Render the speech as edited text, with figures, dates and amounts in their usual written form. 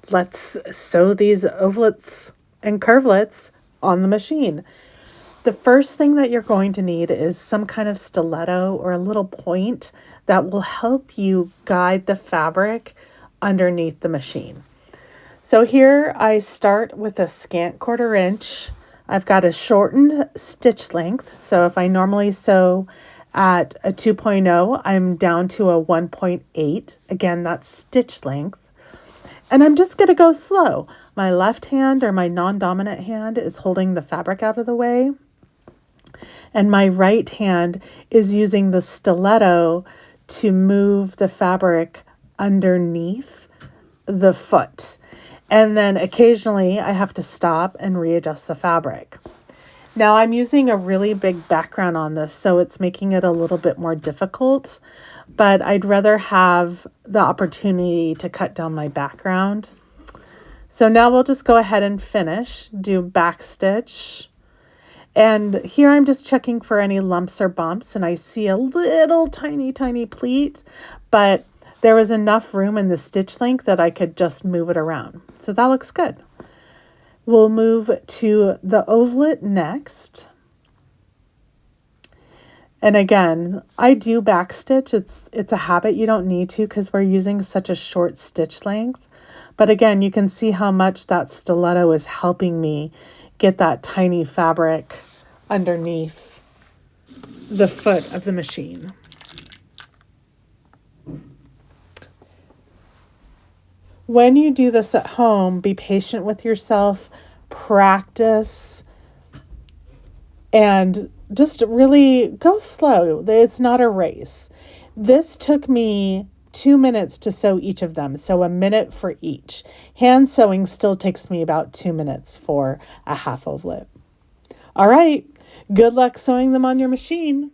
let's sew these ovalets and curvelets on the machine. The first thing that you're going to need is some kind of stiletto or a little point that will help you guide the fabric underneath the machine. So here I start with a scant 1/4 inch. I've got a shortened stitch length. So if I normally sew at a 2.0, I'm down to a 1.8. Again, that's stitch length. And I'm just going to go slow. My left hand, or my non-dominant hand, is holding the fabric out of the way. And my right hand is using the stiletto to move the fabric underneath the foot. And then occasionally I have to stop and readjust the fabric. Now I'm using a really big background on this, so it's making it a little bit more difficult, but I'd rather have the opportunity to cut down my background. So now we'll just go ahead and finish, do back stitch. And here I'm just checking for any lumps or bumps, and I see a little tiny pleat, but there was enough room in the stitch length that I could just move it around. So that looks good. We'll move to the ovalet next. And again, I do back stitch. It's a habit. You don't need to because we're using such a short stitch length. But again, you can see how much that stiletto is helping me get that tiny fabric underneath the foot of the machine. When you do this at home, be patient with yourself, practice, and just really go slow. It's not a race. This took me 2 minutes to sew each of them, so a minute for each. Hand sewing still takes me about 2 minutes for a half ovalet. All right, good luck sewing them on your machine.